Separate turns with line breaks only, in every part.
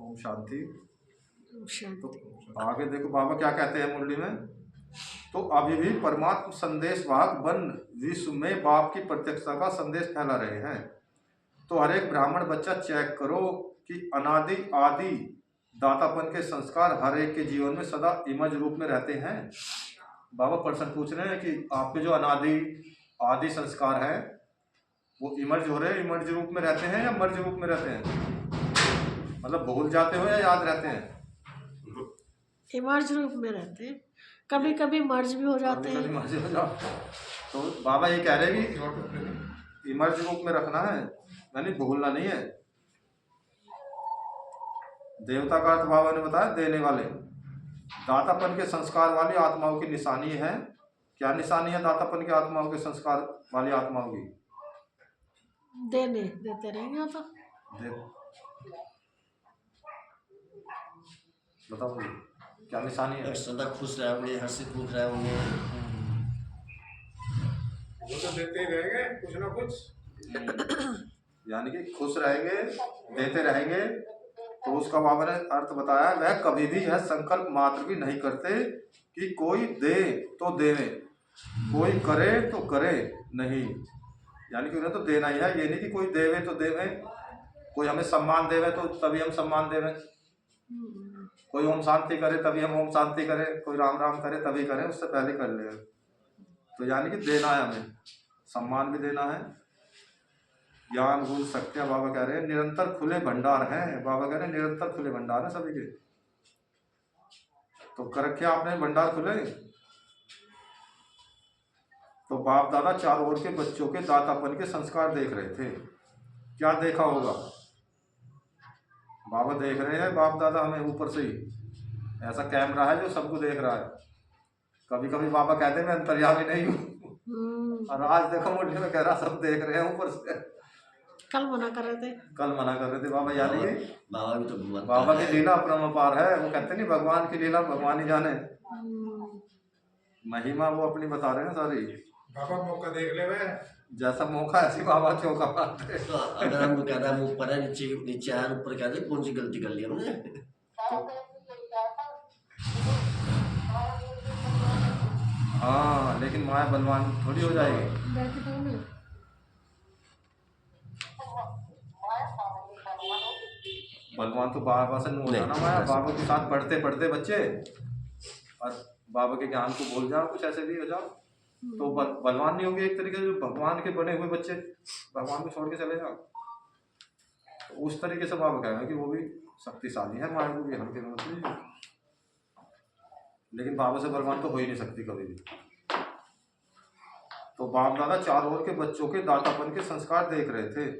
ओम शांति। तो
शांति।
आगे देखो बाबा क्या कहते हैं मुरली में। तो अभी भी परमात्मा संदेश वाहक बन विश्व में बाप की प्रत्यक्षता का संदेश फैला रहे हैं। तो हर एक ब्राह्मण बच्चा चेक करो कि अनादि आदि दातापन के संस्कार हर एक के जीवन में सदा इमज रूप में रहते हैं। बाबा प्रश्न पूछ रहे हैं कि आपके जो अनादि आदि संस्कार हैं वो इमर्ज हो रहे हैं, इमर्ज रूप में रहते हैं या मर्ज रूप में रहते हैं? मतलब भूल जाते हो या याद रहते हैं?
इमर्ज रूप में रहते हैं, कभी कभी मर्ज भी हो जाते हैं।
कभी मर्ज हो जाओ। तो बाबा ये कह रहे हैं कि इमर्ज रूप में रखना है, यानी भूलना नहीं है। देवता का अर्थ बाबा ने बताया देने वाले। दातापन के संस्कार वाली आत्माओं की निशानी है। क्या निशानी है दातापन की आत्माओं के संस्कार वाली आत्माओं की?
देते रहेंगे तो।
बताओ क्या निशानी है?
सदा खुश रहे होंगे, हर्षित मुख रहे होंगे।
वो तो देते ही रहेंगे कुछ ना कुछ।
यानी कि खुश रहेंगे, देते रहेंगे। तो उसका बाबा ने अर्थ बताया, वह कभी भी यह संकल्प मात्र भी नहीं करते कि कोई दे तो देवे, कोई करे तो करे नहीं। यानी कि उन्हें तो देना ही है, ये नहीं कि कोई देवे तो देवे। कोई हमें सम्मान देवे तो तभी हम सम्मान देवे, कोई ओम शांति करे तभी हम ओम शांति करें, कोई राम राम करे तभी करें, उससे पहले कर ले। तो यानी कि देना है, हमें सम्मान भी देना है। ज्ञान गुण शक्तियाँ बाबा कह रहे हैं निरंतर खुले भंडार हैं। बाबा कह रहे हैं निरंतर खुले भंडार है सभी के। तो कर रखे आपने भंडार खुले। तो बाप दादा चारों ओर के बच्चों के दातापन के संस्कार देख रहे थे। क्या देखा होगा? बाबा देख रहे हैं, बाप दादा हमें ऊपर से ही, ऐसा कैमरा है जो सबको देख रहा है। कभी कभी बाबा कहते हैं मैं अंतर्यामी नहीं हूँ, और आज देखो मुझे में कह रहा सब देख रहे हैं ऊपर से।
कल मना कर रहे थे।
बाबा यानी कि
बाबा भी तो
बाबा की लीला परमपार है। वो कहते नहीं भगवान की लीला भगवान ही जाने, महिमा वो अपनी बता रहे हैं सारी।
बाबा मौका देख ले वे,
जैसा मौका ऐसी बाबा चौका मारते।
तो अगर हम कहते हैं ऊपर है नीचे नीचे है ऊपर, कहते हैं कौन सी गलती कर ली हमने।
हाँ लेकिन माया बलवान थोड़ी हो जाएगी। बलवान तो बाबा से नहीं होता ना माया। बाबा के साथ पढ़ते पढ़ते बच्चे और बाबा के ज्ञान को भूल जाओ, कुछ ऐसे भी हो जाओ तो बलवान नहीं होंगे। एक तरीके से भगवान के बने हुए बच्चे भगवान को छोड़ के चले जाओ, तो उस तरीके से बाबा कह रहे हैं कि वो भी शक्तिशाली है, माया को भी हल्के में मत लीजिए। लेकिन बाबा से बलवान तो हो ही नहीं सकती कभी भी। तो बाप दादा चारों ओर के बच्चों के दातापन के संस्कार देख रहे थे।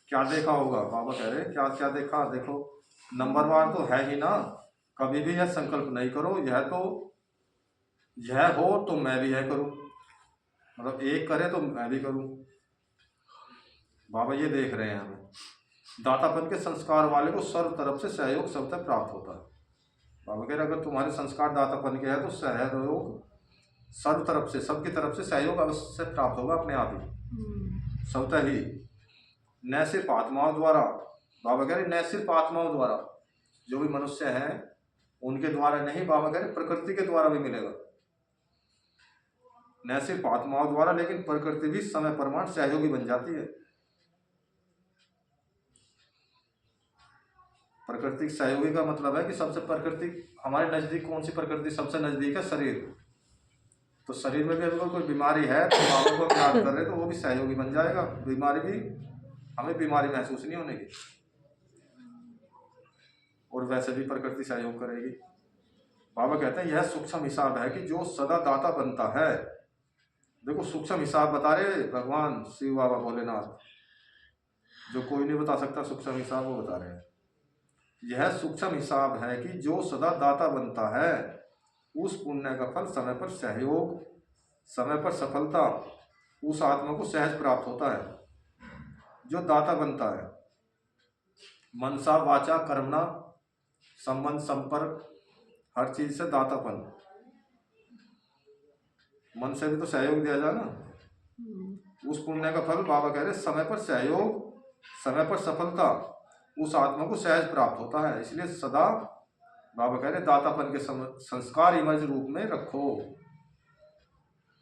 क्या देखा होगा? बाबा कह रहे हैं क्या क्या देखा। देखो नंबरवार तो है ही ना। कभी भी यह संकल्प नहीं करो यह हो तो मैं भी यह करूं, मतलब एक करे तो मैं भी करूं। बाबा ये देख रहे हैं हमें। दातापन के संस्कार वाले को सर्व तरफ से सहयोग सब तक प्राप्त होता है। बाबा कह रहे अगर तुम्हारे संस्कार दातापन के है तो सहयोग सर्व तरफ से, सबकी तरफ से सहयोग अवश्य प्राप्त होगा अपने आप ही, स्वतः ही। न सिर्फ आत्माओं द्वारा, बाबा कह रहे न सिर्फ आत्माओं द्वारा, जो भी मनुष्य हैं उनके द्वारा नहीं, बाबा कह रहे प्रकृति के द्वारा भी मिलेगा। न सिर्फ आत्माओं द्वारा, लेकिन प्रकृति भी समय प्रमाण सहयोगी बन जाती है। प्रकृति सहयोगी का मतलब है कि सबसे प्रकृति हमारे नजदीक कौन सी प्रकृति सबसे नजदीक है? शरीर। तो शरीर में भी अगर कोई बीमारी है तो बाबा को याद कर रहे तो वो भी सहयोगी बन जाएगा। बीमारी भी, हमें बीमारी महसूस नहीं होने की, और वैसे भी प्रकृति सहयोग करेगी। बाबा कहते हैं यह सूक्ष्म हिसाब है कि जो सदा दाता बनता है। देखो सूक्ष्म हिसाब बता रहे भगवान शिव बाबा भोलेनाथ, जो कोई नहीं बता सकता सूक्ष्म हिसाब, वो बता रहे हैं। यह सूक्ष्म हिसाब है कि जो सदा दाता बनता है उस पुण्य का फल समय पर सहयोग, समय पर सफलता उस आत्मा को सहज प्राप्त होता है जो दाता बनता है। मनसा वाचा कर्मणा संबंध संपर्क हर चीज से दातापन। मन से भी तो सहयोग दिया जाए ना। उस पुण्य का फल बाबा कह रहे समय पर सहयोग, समय पर सफलता उस आत्मा को सहज प्राप्त होता है। इसलिए सदा बाबा कह रहे दातापन के संस्कार इमर्ज रूप में रखो।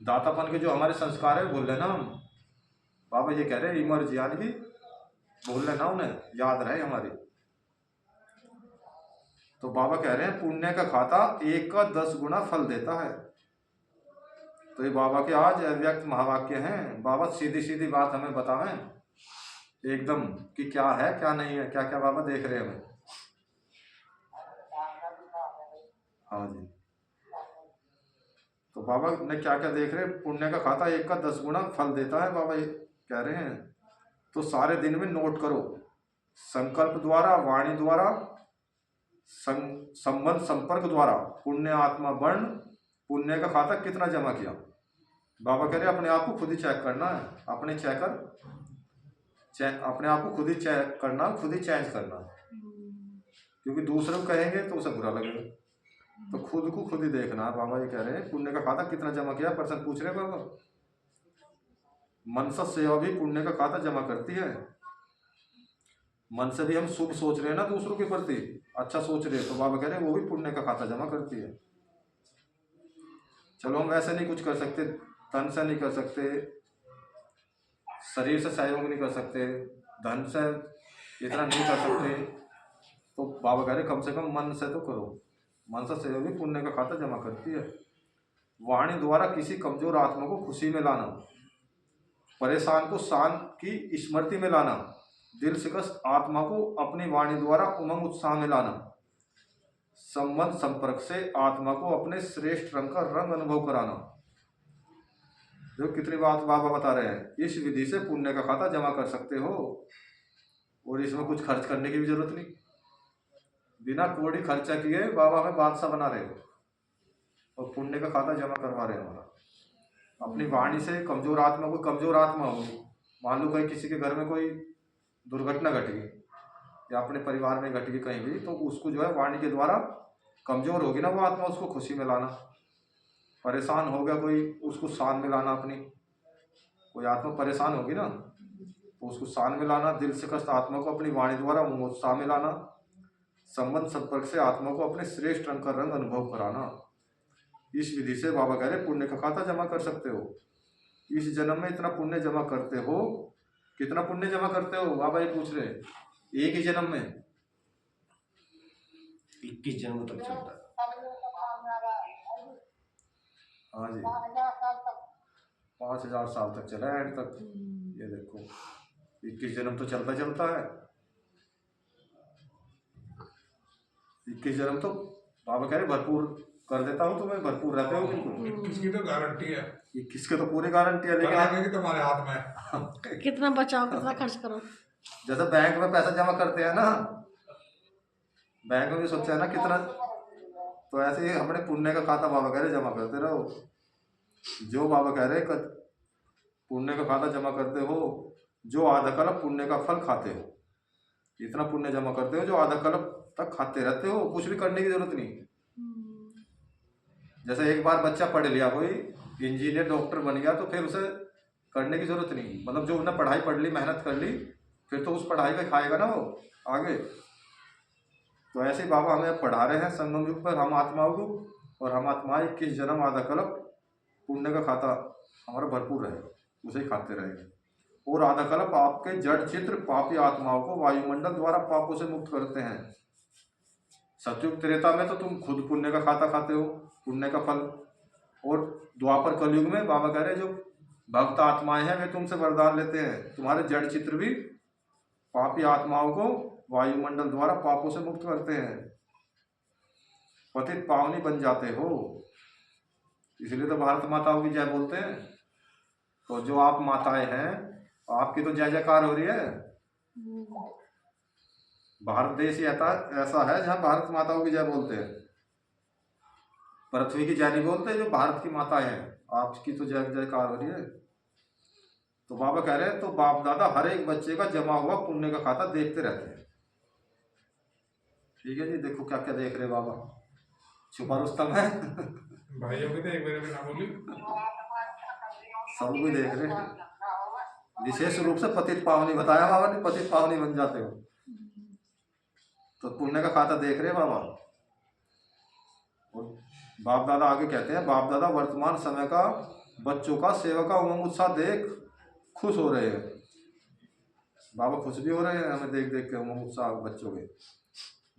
दातापन के जो हमारे संस्कार है भूल लेना हम, बाबा ये कह रहे हैं इमर्ज यानी कि भूल लेना, उन्हें याद रहे हमारी। तो बाबा कह रहे हैं पुण्य का खाता 1 का 10 गुना फल देता है। तो ये बाबा के आज अव्यक्त महावाक्य हैं। बाबा सीधी सीधी बात हमें बतावें एकदम कि क्या है क्या नहीं है, क्या क्या बाबा देख रहे हैं हमें। हाँ जी, तो बाबा ने क्या क्या देख रहे हैं। पुण्य का खाता 1 का 10 गुना फल देता है, बाबा ये कह रहे हैं। तो सारे दिन में नोट करो, संकल्प द्वारा, वाणी द्वारा, संबंध संपर्क द्वारा पुण्य आत्मा वर्ण पुण्य का खाता कितना जमा किया। बाबा कह रहे अपने आप को खुद ही चेक करना है, अपने अपने आप को खुद ही चेक करना, खुद ही चेंज करना, क्योंकि दूसरे को कहेंगे तो उसे बुरा लगेगा। तो खुद को खुद ही देखना है। बाबा ये कह रहे हैं पुण्य का खाता कितना जमा किया। पर्सन पूछ रहे बाबा, मनसा सेवा भी पुण्य का खाता जमा करती है। मन से भी हम शुभ सोच रहे हैं ना, दूसरों के प्रति अच्छा सोच रहे हैं, तो बाबा कह रहे हैं वो भी पुण्य का खाता जमा करती है। चलो हम वैसे नहीं कुछ कर सकते, तन से नहीं कर सकते, शरीर से सहयोग नहीं कर सकते, धन से इतना नहीं कर सकते, तो बाबा कह रहे कम से कम मन से तो करो। मन से सेवा भी पुण्य का खाता जमा करती है। वाणी द्वारा किसी कमजोर आत्मा को खुशी में लाना, परेशान को शांत की स्मृति में लाना, दिल शिकस्त आत्मा को अपनी वाणी द्वारा उमंग उत्साह में लाना, संबंध संपर्क से आत्मा को अपने श्रेष्ठ रंग का रंग अनुभव कराना। जो कितनी बात बाबा बता रहे हैं। इस विधि से पुण्य का खाता जमा कर सकते हो और इसमें कुछ खर्च करने की भी जरूरत नहीं। बिना कोड़ी खर्चा किए बाबा हमें बादशाह बना रहे हो और पुण्य का खाता जमा करवा रहे हैं हमारा। अपनी वाणी से कमजोर आत्मा, कोई कमजोर आत्मा हो, मान लो कहीं किसी के घर में कोई दुर्घटना घट गई या अपने परिवार में घट गई कहीं भी, तो उसको जो है वाणी के द्वारा, कमजोर होगी ना वो आत्मा, उसको खुशी में लाना। परेशान हो गया कोई, उसको शान में लाना। अपनी कोई आत्मा परेशान होगी ना तो उसको शान में लाना। दिल से कष्ट आत्मा को अपनी वाणी द्वारा उत्साह में लाना। संबंध संपर्क से आत्मा को अपने श्रेष्ठ रंग का रंग अनुभव कराना। इस विधि से बाबा कह रहे पुण्य का खाता जमा कर सकते हो। इस जन्म में इतना पुण्य जमा करते हो। कितना पुण्य जमा करते हो बाबा ये पूछ रहे। एक ही जन्म में
21 जन्म तक चलता है।
हाँ जी, 5000 साल तक चला है एंड तक। ये देखो 21 जन्म तो चलता चलता है। 21 जन्म तो बाबा कह रहे भरपूर कर देता हूँ, तो मैं भरपूर रहते हो बिल्कुल।
21 की तो गारंटी है,
21 के तो पूरी गारंटी है, लेकिन
आगे की तुम्हारे हाथ में है।
कितना बचाओ कितना खर्च करो।
जैसे बैंक में पैसा जमा करते हैं ना, बैंक में भी सोचते हैं ना कितना, तो ऐसे ही अपने पुण्य का खाता बाबा कह रहे जमा करते रहो। जो बाबा कह रहे पुण्य का खाता जमा करते हो, जो आधा कल्प पुण्य का फल खाते हो। इतना पुण्य जमा करते हो जो आधा कल्प तक खाते रहते हो, कुछ भी करने की जरूरत नहीं। जैसे एक बार बच्चा पढ़ लिया, कोई इंजीनियर डॉक्टर बन गया, तो फिर उसे करने की जरूरत नहीं। मतलब जो उसने पढ़ाई पढ़ ली, मेहनत कर ली, फिर तो उस पढ़ाई का खाएगा ना वो आगे। तो ऐसे ही बाबा हमें पढ़ा रहे हैं संगम युग पर, हम आत्माओं को, और हम आत्माएं 21 जन्म आधा कल्प पुण्य का खाता हमारा भरपूर रहेगा, उसे ही खाते रहेंगे। और आधा कल्प आपके जड़ चित्र पापी आत्माओं को वायुमंडल द्वारा पापों से मुक्त करते हैं। सतयुग त्रेता में तो तुम खुद पुण्य का खाता खाते हो, पुण्य का फल। और द्वापर कलयुग में बाबा कह रहे जो भक्त आत्माएं हैं वे तुमसे वरदान लेते हैं, तुम्हारे जड़ चित्र भी पापी आत्माओं को वायुमंडल द्वारा पापों से मुक्त करते हैं, पतित पावनी बन जाते हो। इसलिए तो भारत माताओं की जय बोलते हैं। तो जो आप माताएं हैं, आपकी तो जय जयकार हो रही है। भारत देश ही ऐसा है जहां भारत माताओं की जय बोलते हैं। पृथ्वी की जय नहीं बोलते, जो भारत की माताएं हैं आपकी तो जय जयकार हो रही है। तो बाबा कह रहे हैं तो बाप दादा हर एक बच्चे का जमा हुआ पुण्य का खाता देखते रहते हैं। ठीक है जी, देखो क्या क्या देख रहे बाबा, छुपा रुस्तम है।
भाइयों की तो एक बार भी ना बोली,
सब कोई देख रहे हैं। विशेष रूप से पतित पावनी बताया बाबा ने, पतित पावनी बन जाते हो। तो पुण्य का खाता देख रहे हैं बाबा। और बाप दादा आगे कहते हैं, बाप दादा वर्तमान समय का बच्चों का सेवा का उमंग उत्साह देख खुश हो रहे हैं। बाबा खुश भी हो रहे हैं हमें देख देख के उमंग उत्साह बच्चों के।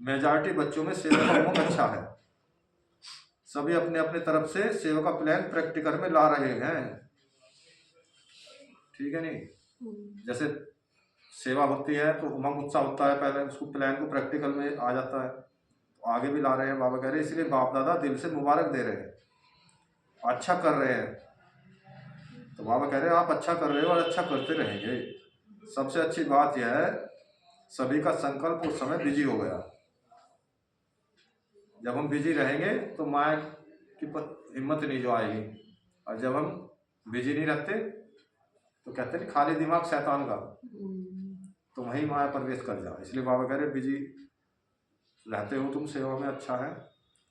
मेजॉरिटी बच्चों में सेवा का उमंग अच्छा है। सभी अपने अपने तरफ से सेवा का प्लान प्रैक्टिकल में ला रहे हैं। ठीक है नहीं, जैसे सेवा होती है तो उमंग उत्साह होता है, पहले उसको प्लान को प्रैक्टिकल में आ जाता है, तो आगे भी ला रहे हैं बाबा कह रहे हैं। इसलिए बाप दादा दिल से मुबारक दे रहे हैं, अच्छा कर रहे हैं। तो बाबा कह रहे हैं आप अच्छा कर रहे हो और अच्छा करते रहेंगे। सबसे अच्छी बात यह है सभी का संकल्प उस समय बिजी हो गया। जब हम बिजी रहेंगे तो माया की हिम्मत नहीं जो आएगी, और जब हम बिजी नहीं रहते तो कहते नहीं खाली दिमाग शैतान का, तो वहीं माया प्रवेश कर जाओ। इसलिए बाबा कह रहे बिजी रहते हो तुम सेवा में, अच्छा है।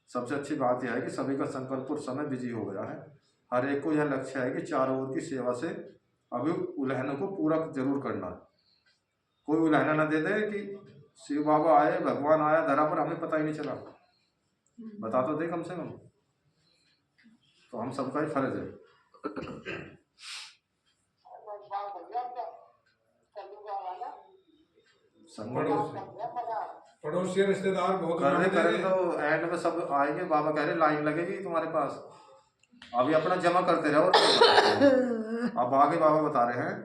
सबसे अच्छी बात यह है कि सभी का संकल्प उस समय बिजी हो गया है। हर एक को यह लक्ष्य है कि चारों ओर की सेवा से अभी उल्लंघनों को पूरा जरूर करना। कोई उल्लंघन न दे दे कि शिव बाबा आए, भगवान आया धरा पर, हमें पता ही नहीं चला, बता तो दे कम से कम। तो हम सबका ही फर्ज है।
पड़ोसी रिश्तेदार बहुत
कर रहे
मानते हैं।
तो एंड में सब आएंगे। बाबा कह रहे लाइन लगेगी तुम्हारे पास, अभी अपना जमा करते रहो। अब आगे बाबा बता रहे हैं